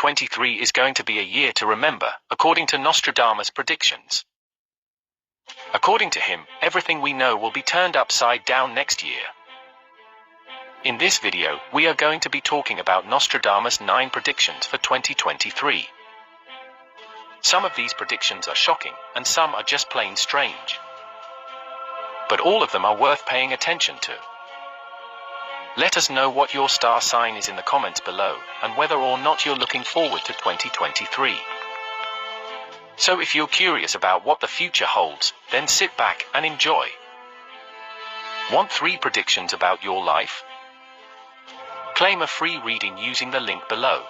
2023 is going to be a year to remember, according to Nostradamus' predictions. According to him, everything we know will be turned upside down next year. In this video, we are going to be talking about Nostradamus' 9 predictions for 2023. Some of these predictions are shocking, and some are just plain strange. But all of them are worth paying attention to. Let us know what your star sign is in the comments below, and whether or not you're looking forward to 2023. So if you're curious about what the future holds, then sit back and enjoy. Want 3 predictions about your life? Claim a free reading using the link below.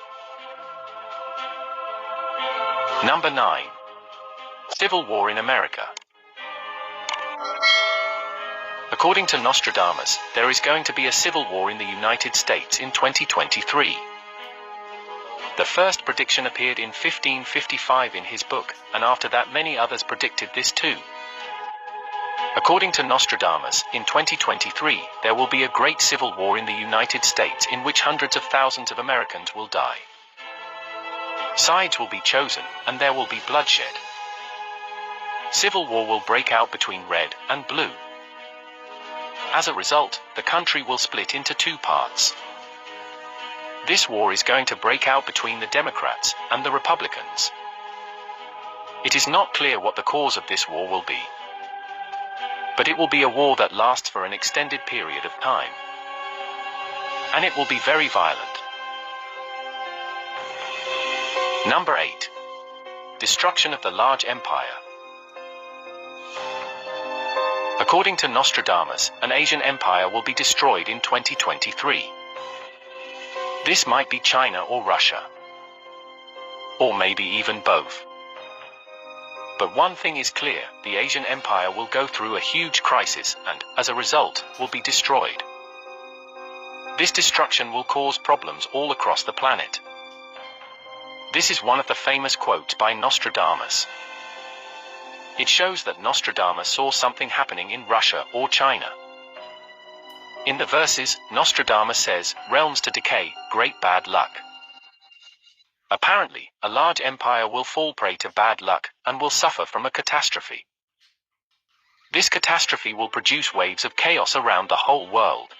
Number 9. Civil War in America. According to Nostradamus, there is going to be a civil war in the United States in 2023. The first prediction appeared in 1555 in his book, and after that many others predicted this too. According to Nostradamus, in 2023, there will be a great civil war in the United States in which hundreds of thousands of Americans will die. Sides will be chosen, and there will be bloodshed. Civil war will break out between red and blue. As a result, the country will split into 2 parts. This war is going to break out between the Democrats and the Republicans. It is not clear what the cause of this war will be. But it will be a war that lasts for an extended period of time. And it will be very violent. Number 8. Destruction of the large empire. According to Nostradamus, an Asian empire will be destroyed in 2023. This might be China or Russia. Or maybe even both. But one thing is clear, the Asian empire will go through a huge crisis and, as a result, will be destroyed. This destruction will cause problems all across the planet. This is one of the famous quotes by Nostradamus. It shows that Nostradamus saw something happening in Russia or China. In the verses, Nostradamus says, "Realms to decay, great bad luck." Apparently, a large empire will fall prey to bad luck, and will suffer from a catastrophe. This catastrophe will produce waves of chaos around the whole world.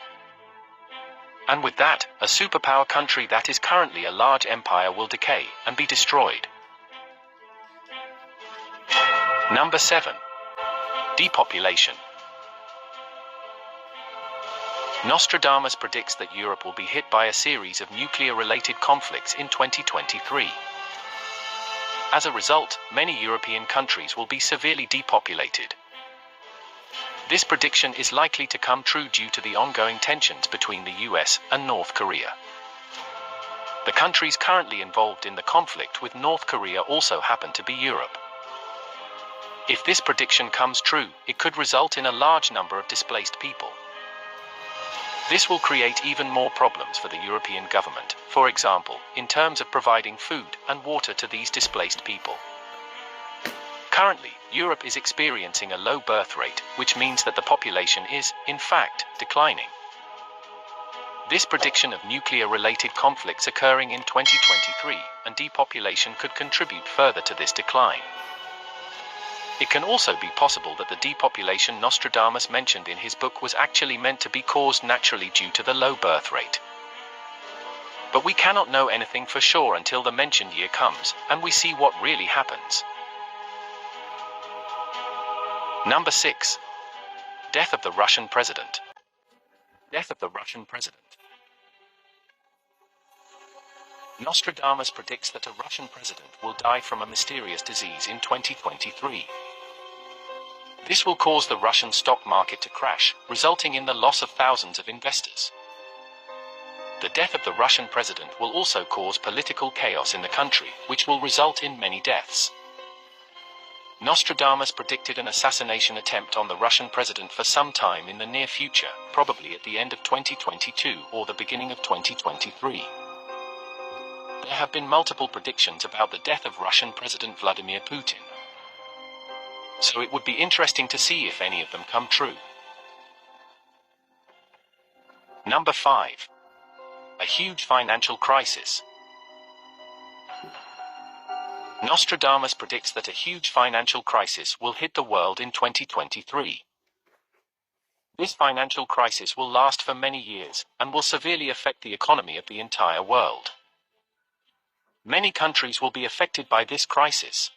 And with that, a superpower country that is currently a large empire will decay and be destroyed. Number 7. Depopulation. Nostradamus predicts that Europe will be hit by a series of nuclear-related conflicts in 2023. As a result, many European countries will be severely depopulated. This prediction is likely to come true due to the ongoing tensions between the US and North Korea. The countries currently involved in the conflict with North Korea also happen to be Europe. If this prediction comes true, it could result in a large number of displaced people. This will create even more problems for the European government, for example, in terms of providing food and water to these displaced people. Currently, Europe is experiencing a low birth rate, which means that the population is, in fact, declining. This prediction of nuclear-related conflicts occurring in 2023 and depopulation could contribute further to this decline. It can also be possible that the depopulation Nostradamus mentioned in his book was actually meant to be caused naturally due to the low birth rate. But we cannot know anything for sure until the mentioned year comes, and we see what really happens. Number 6. Death of the Russian President. Death of the Russian President. Nostradamus predicts that a Russian president will die from a mysterious disease in 2023. This will cause the Russian stock market to crash, resulting in the loss of thousands of investors. The death of the Russian president will also cause political chaos in the country, which will result in many deaths. Nostradamus predicted an assassination attempt on the Russian president for some time in the near future, probably at the end of 2022 or the beginning of 2023. There have been multiple predictions about the death of Russian President Vladimir Putin. So it would be interesting to see if any of them come true. Number 5. A huge financial crisis. Nostradamus predicts that a huge financial crisis will hit the world in 2023. This financial crisis will last for many years and will severely affect the economy of the entire world. Many countries will be affected by this crisis.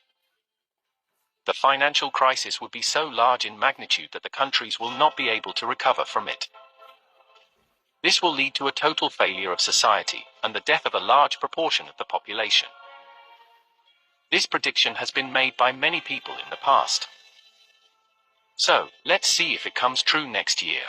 The financial crisis would be so large in magnitude that the countries will not be able to recover from it. This will lead to a total failure of society and the death of a large proportion of the population. This prediction has been made by many people in the past. So, let's see if it comes true next year.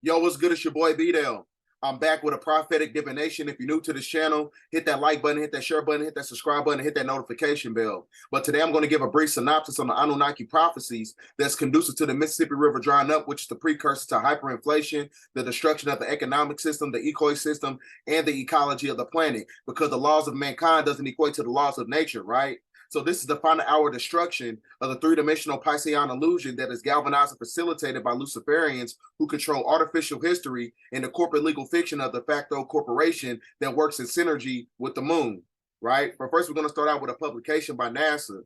Yo, what's good? It's your boy B-Dell. I'm back with a prophetic divination. If you're new to this channel, hit that like button, hit that share button, hit that subscribe button, hit that notification bell. But today I'm going to give a brief synopsis on the Anunnaki prophecies that's conducive to the Mississippi River drying up, which is the precursor to hyperinflation, the destruction of the economic system, the ecosystem, and the ecology of the planet, because the laws of mankind doesn't equate to the laws of nature, right? So this is the final hour destruction of the three-dimensional Piscean illusion that is galvanized and facilitated by Luciferians who control artificial history and the corporate legal fiction of the facto corporation that works in synergy with the moon, right? But first, we're going to start out with a publication by NASA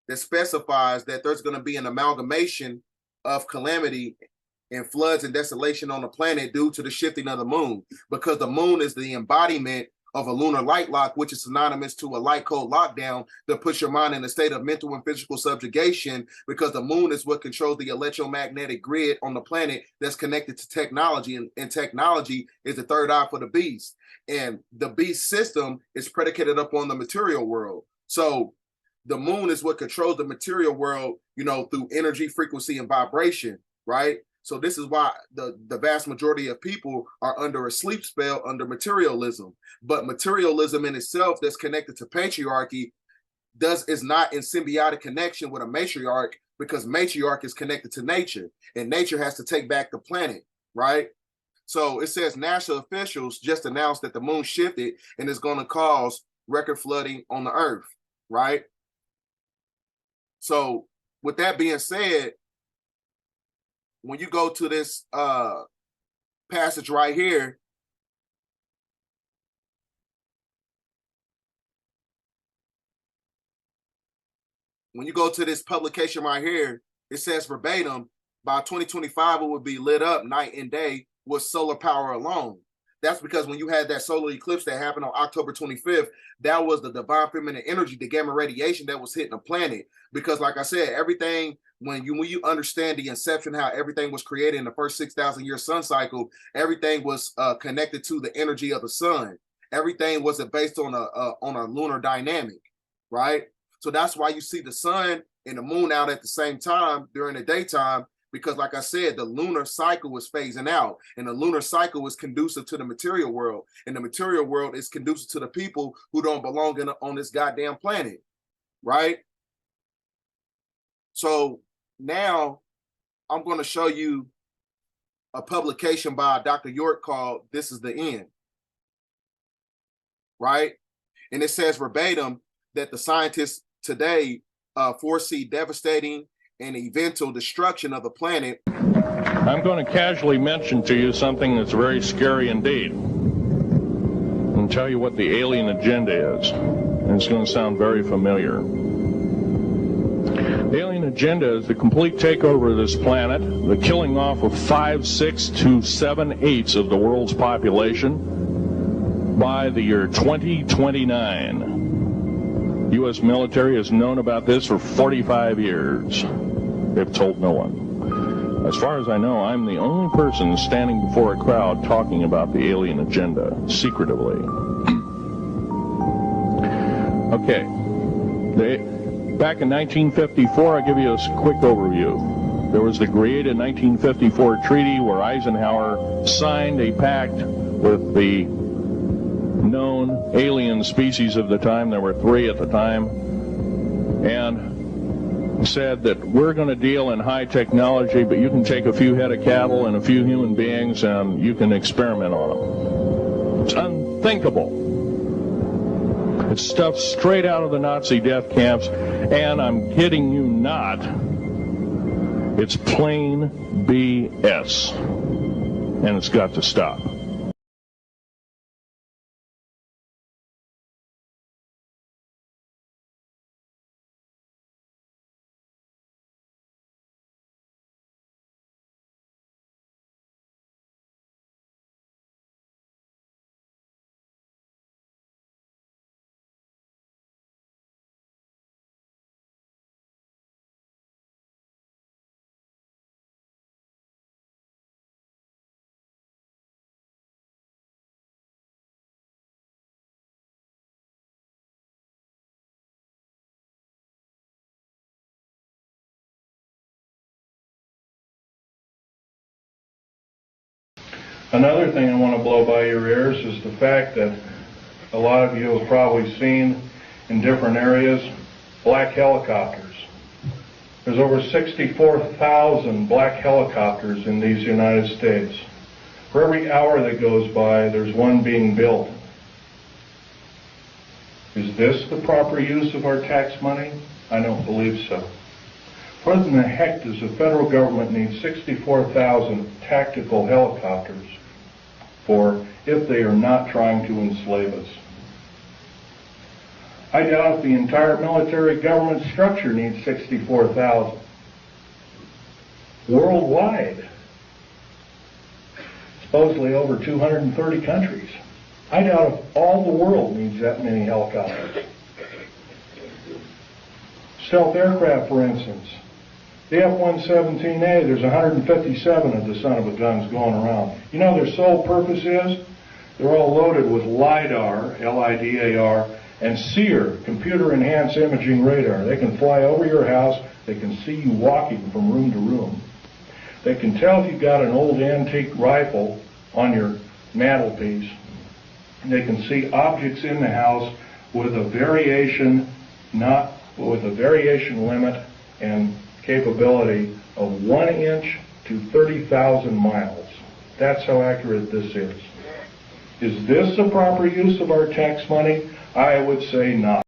that specifies that there's going to be an amalgamation of calamity and floods and desolation on the planet due to the shifting of the moon, because the moon is the embodiment of a lunar light lock, which is synonymous to a light code lockdown that puts your mind in a state of mental and physical subjugation, because the moon is what controls the electromagnetic grid on the planet that's connected to technology, and technology is the third eye for the beast. And the beast system is predicated upon the material world. So the moon is what controls the material world, you know, through energy, frequency, and vibration, right? So this is why the vast majority of people are under a sleep spell under materialism. But materialism in itself that's connected to patriarchy is not in symbiotic connection with a matriarch, because matriarch is connected to nature, and nature has to take back the planet, right? So it says NASA officials just announced that the moon shifted and is going to cause record flooding on the earth, right? So with that being said, when you go to this passage right here, when you go to this publication right here, it says verbatim, by 2025, it would be lit up night and day with solar power alone. That's because when you had that solar eclipse that happened on October 25th, that was the divine feminine energy, the gamma radiation that was hitting the planet. Because like I said, everything, when you understand the inception, how everything was created in the first 6,000 year sun cycle, everything was connected to the energy of the sun. Everything wasn't based on a lunar dynamic, right? So that's why you see the sun and the moon out at the same time during the daytime, because like I said, the lunar cycle is phasing out, and the lunar cycle is conducive to the material world, and the material world is conducive to the people who don't belong on this goddamn planet, right? So now I'm going to show you a publication by Dr. York called "This is the End," right? And it says verbatim that the scientists today foresee devastating and eventual destruction of the planet. I'm going to casually mention to you something that's very scary indeed, and tell you what the alien agenda is. And it's going to sound very familiar. The alien agenda is the complete takeover of this planet, the killing off of 5, 6 to 7/8 of the world's population by the year 2029. U.S. military has known about this for 45 years. They've told no one. As far as I know, I'm the only person standing before a crowd talking about the alien agenda, secretively. Okay. Back in 1954, I'll give you a quick overview. There was the Greada 1954 treaty where Eisenhower signed a pact with the known alien species of the time. There were 3 at the time, and said that we're going to deal in high technology, but you can take a few head of cattle and a few human beings and you can experiment on them. It's unthinkable. It's stuff straight out of the Nazi death camps, and I'm kidding you not, it's plain BS, and it's got to stop. Another thing I want to blow by your ears is the fact that a lot of you have probably seen in different areas black helicopters. There's over 64,000 black helicopters in these United States. For every hour that goes by, there's one being built. Is this the proper use of our tax money? I don't believe so. What in the heck does the federal government need 64,000 tactical helicopters for if they are not trying to enslave us? I doubt if the entire military government structure needs 64,000. Worldwide, supposedly over 230 countries. I doubt if all the world needs that many helicopters. Stealth aircraft, for instance. The F-117A, there's 157 of the son of a guns going around. You know their sole purpose is? They're all loaded with LIDAR, L-I-D-A-R, and SEER, computer-enhanced imaging radar. They can fly over your house. They can see you walking from room to room. They can tell if you've got an old antique rifle on your mantelpiece. They can see objects in the house with a variation limit and capability of 1 inch to 30,000 miles. That's how accurate this is. Is this the proper use of our tax money? I would say not.